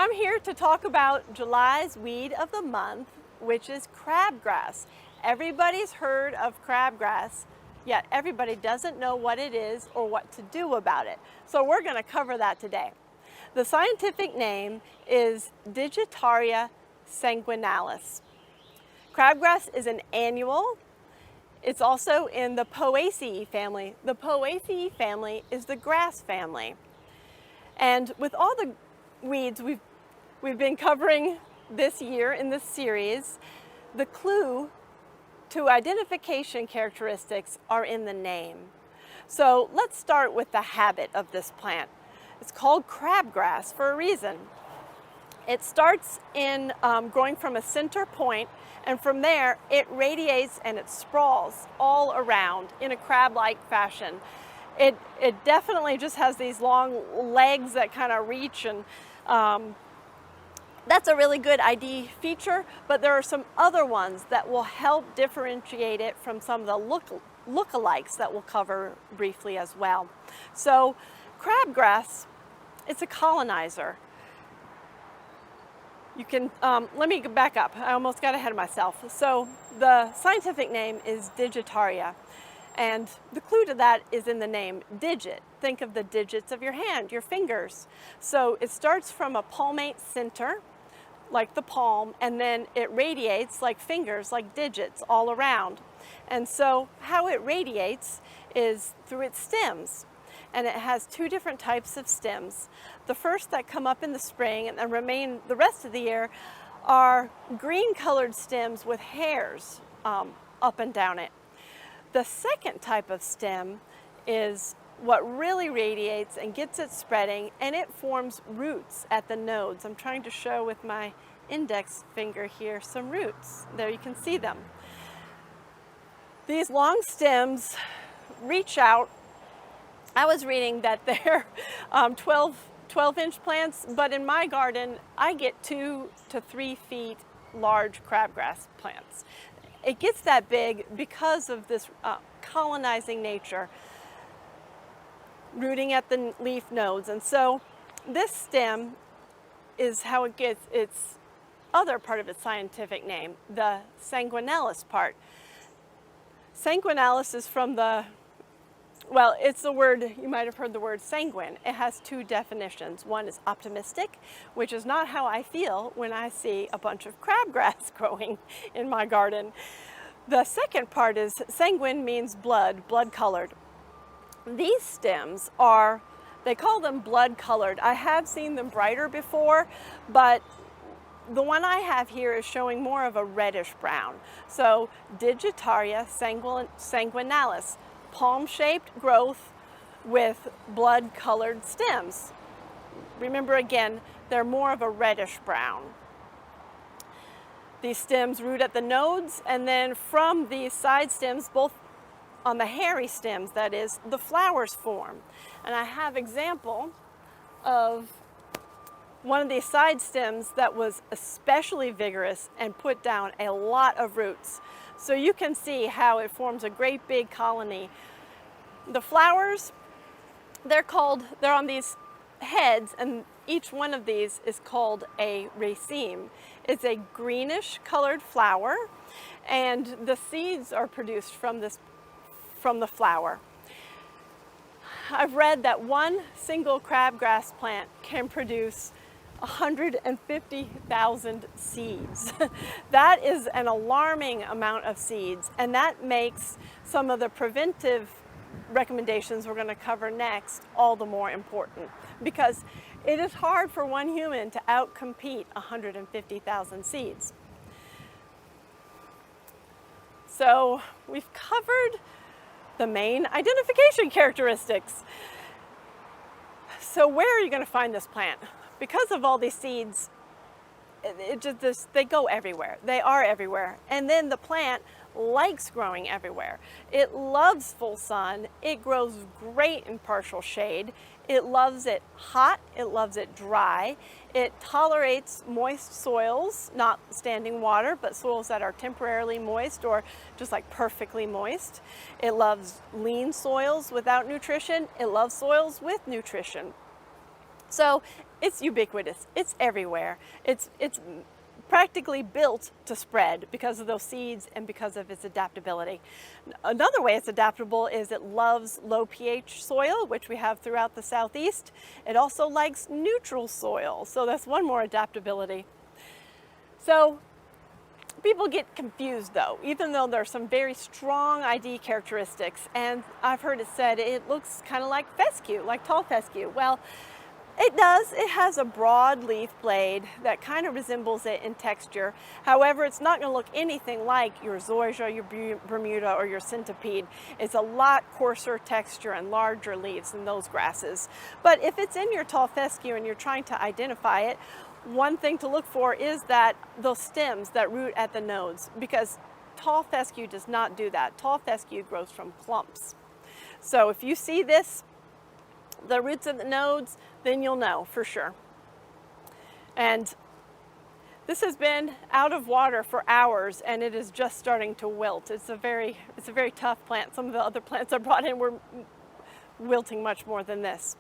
I'm here to talk about July's weed of the month, which is crabgrass. Everybody's heard of crabgrass, yet everybody doesn't know what it is or what to do about it. So we're going to cover that today. The scientific name is Digitalia Sanguinalis. Crabgrass is an annual. It's also in the Poaceae family. The Poaceae family is the grass family. And with all the weeds we've been covering this year in this series, the clue to identification characteristics are in the name. So let's start with the habit of this plant. It's called crabgrass for a reason. It starts in growing from a center point, and from there it radiates and it sprawls all around in a crab-like fashion. It definitely just has these long legs that kind of reach, and that's a really good ID feature, but there are some other ones that will help differentiate it from some of the lookalikes that we'll cover briefly as well. So crabgrass, it's a colonizer. You can, let me back up. I almost got ahead of myself. So the scientific name is Digitalia, and the clue to that is in the name, digit. Think of the digits of your hand, your fingers. So it starts from a palmate center, like the palm, and then it radiates like fingers, like digits all around. And so how it radiates is through its stems. And it has two different types of stems. The first that come up in the spring and then remain the rest of the year are green colored stems with hairs up and down it. The second type of stem is what really radiates and gets it spreading, and it forms roots at the nodes. I'm trying to show with my index finger here some roots. There you can see them. These long stems reach out. I was reading that they're 12-inch plants, but in my garden I get 2 to 3 feet large crabgrass plants. It gets that big because of this colonizing nature, rooting at the leaf nodes. And so this stem is how it gets its other part of its scientific name, the sanguinalis part. Sanguinalis is from the, well, it's the word, you might have heard the word sanguine. It has two definitions. One is optimistic, which is not how I feel when I see a bunch of crabgrass growing in my garden. The second part is sanguine means blood, blood-colored. These stems are, they call them blood-colored. I have seen them brighter before, but the one I have here is showing more of a reddish brown. So Digitalia sanguinalis, palm-shaped growth with blood-colored stems. Remember again, they're more of a reddish brown. These stems root at the nodes, and then from these side stems, both on the hairy stems, that is, the flowers form. And I have example of one of these side stems that was especially vigorous and put down a lot of roots. So you can see how it forms a great big colony. The flowers, they're on these heads, and each one of these is called a raceme. It's a greenish colored flower, and the seeds are produced from the flower. I've read that one single crabgrass plant can produce 150,000 seeds. That is an alarming amount of seeds, and that makes some of the preventive recommendations we're going to cover next all the more important, because it is hard for one human to outcompete 150,000 seeds. So we've covered the main identification characteristics. So where are you going to find this plant? Because of all these seeds, they go everywhere. They are everywhere. And then the plant likes growing everywhere. It loves full sun. It grows great in partial shade. It loves it hot. It loves it dry. It tolerates moist soils, not standing water, but soils that are temporarily moist or just like perfectly moist. It loves lean soils without nutrition. It loves soils with nutrition. So It's ubiquitous. It's everywhere. It's practically built to spread because of those seeds and because of its adaptability. Another way it's adaptable is it loves low pH soil, which we have throughout the southeast. It also likes neutral soil, so that's one more adaptability. So people get confused though, even though there are some very strong ID characteristics, and I've heard it said it looks kind of like fescue, like tall fescue. Well, it does. It has a broad leaf blade that kind of resembles it in texture. However, it's not going to look anything like your zoysia, your Bermuda, or your centipede. It's a lot coarser texture and larger leaves than those grasses. But if it's in your tall fescue and you're trying to identify it, one thing to look for is that those stems that root at the nodes, because tall fescue does not do that. Tall fescue grows from clumps. So if you see this, the roots of the nodes, then you'll know for sure. And this has been out of water for hours and it is just starting to wilt. It's a very tough plant. Some of the other plants I brought in were wilting much more than this.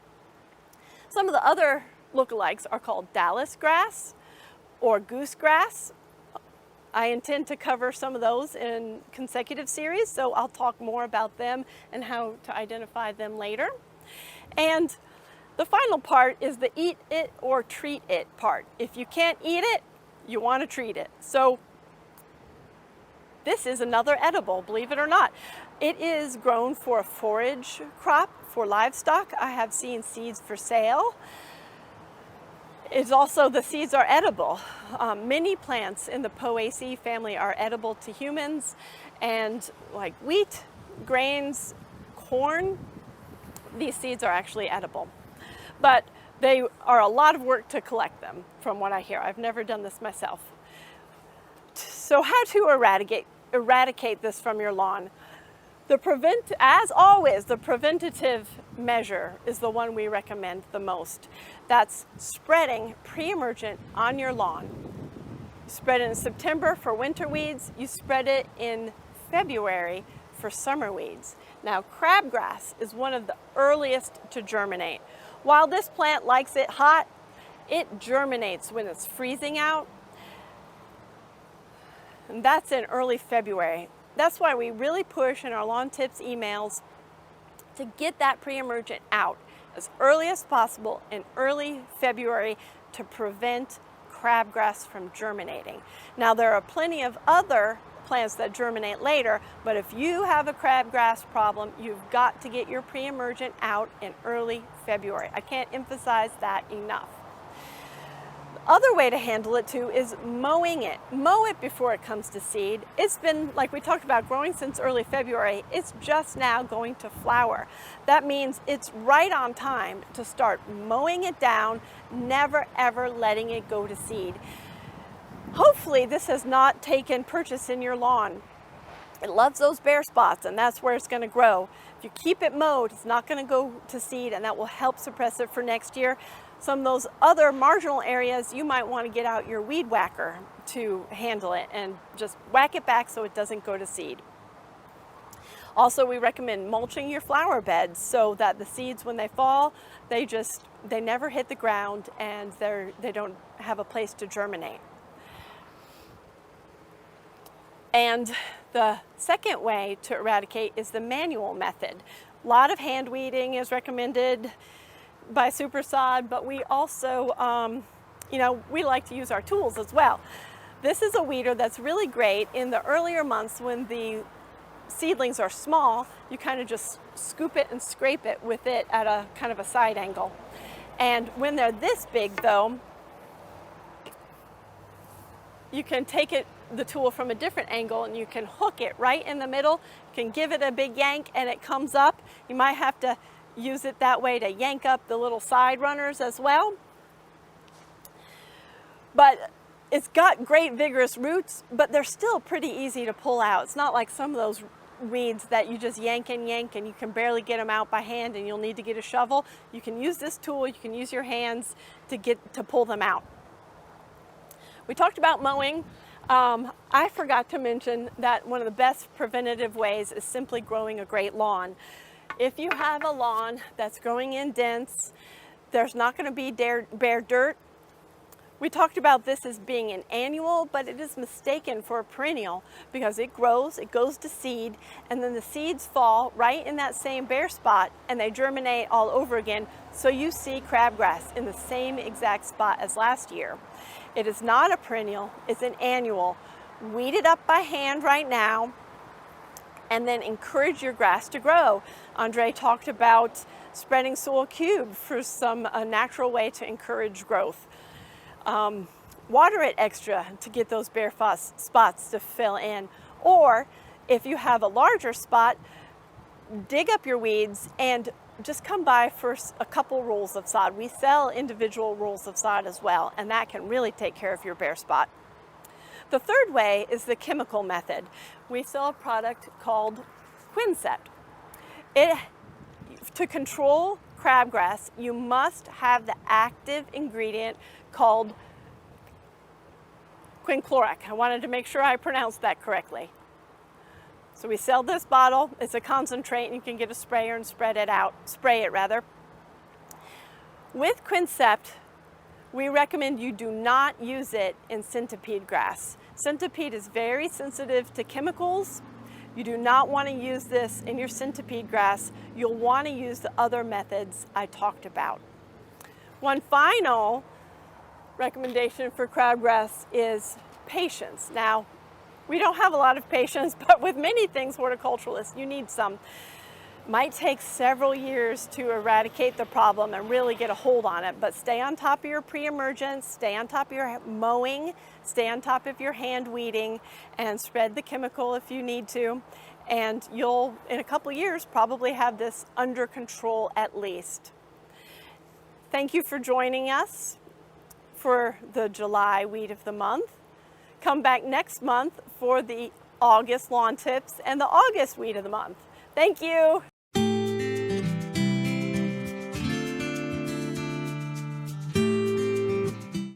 Some of the other lookalikes are called Dallas grass or goose grass. I intend to cover some of those in consecutive series, so I'll talk more about them and how to identify them later. And the final part is the eat it or treat it part. If you can't eat it, you want to treat it. So this is another edible, believe it or not. It is grown for a forage crop for livestock. I have seen seeds for sale. It's also, the seeds are edible. Many plants in the Poaceae family are edible to humans, and like wheat, grains, corn, these seeds are actually edible. But they are a lot of work to collect them, from what I hear. I've never done this myself. So how to eradicate this from your lawn? As always, the preventative measure is the one we recommend the most. That's spreading pre-emergent on your lawn. You spread it in September for winter weeds. You spread it in February for summer weeds. Now, crabgrass is one of the earliest to germinate. While this plant likes it hot, it germinates when it's freezing out. And that's in early February. That's why we really push in our lawn tips emails to get that pre-emergent out as early as possible in early February to prevent crabgrass from germinating. Now, there are plenty of other plants that germinate later, but if you have a crabgrass problem, you've got to get your pre-emergent out in early February. I can't emphasize that enough. Other way to handle it too is mowing it. Mow it before it comes to seed. It's been, like we talked about, growing since early February. It's just now going to flower. That means it's right on time to start mowing it down, never ever letting it go to seed. Hopefully this has not taken purchase in your lawn. It loves those bare spots, and that's where it's going to grow. If you keep it mowed, it's not going to go to seed, and that will help suppress it for next year. Some of those other marginal areas, you might want to get out your weed whacker to handle it and just whack it back so it doesn't go to seed. Also, we recommend mulching your flower beds so that the seeds, when they fall, they never hit the ground and they don't have a place to germinate. And the second way to eradicate is the manual method. A lot of hand weeding is recommended by Super-Sod, but we also, we like to use our tools as well. This is a weeder that's really great in the earlier months when the seedlings are small. You kind of just scoop it and scrape it with it at a kind of a side angle. And when they're this big though, you can take the tool from a different angle and you can hook it right in the middle. You can give it a big yank and it comes up. You might have to use it that way to yank up the little side runners as well. But it's got great vigorous roots, but they're still pretty easy to pull out. It's not like some of those weeds that you just yank and you can barely get them out by hand and you'll need to get a shovel. You can use this tool, you can use your hands to pull them out. We talked about mowing. I forgot to mention that one of the best preventative ways is simply growing a great lawn. If you have a lawn that's growing in dents, There's not going to be bare dirt. We talked about this as being an annual, but it is mistaken for a perennial because it grows, it goes to seed, and then the seeds fall right in that same bare spot and they germinate all over again. So you see crabgrass in the same exact spot as last year. It is not a perennial, it's an annual. Weed it up by hand right now and then encourage your grass to grow. Andre talked about spreading soil cube for some natural way to encourage growth. Water it extra to get those bare spots to fill in. Or if you have a larger spot, dig up your weeds and just come by for a couple rolls of sod. We sell individual rolls of sod as well, and that can really take care of your bare spot. The third way is the chemical method. We sell a product called Quincept. To control crabgrass, you must have the active ingredient called quinclorac. I wanted to make sure I pronounced that correctly. So we sell this bottle. It's a concentrate, and you can get a sprayer and spray it rather. With Quincept, we recommend you do not use it in centipede grass. Centipede is very sensitive to chemicals. You do not want to use this in your centipede grass. You'll want to use the other methods I talked about. One final recommendation for crabgrass is patience. Now, we don't have a lot of patience, but with many things horticulturalists, you need some. Might take several years to eradicate the problem and really get a hold on it, but stay on top of your pre-emergence, stay on top of your mowing, stay on top of your hand weeding, and spread the chemical if you need to. And you'll, in a couple years, probably have this under control at least. Thank you for joining us for the July Weed of the Month. Come back next month for the August lawn tips and the August Weed of the Month. Thank you.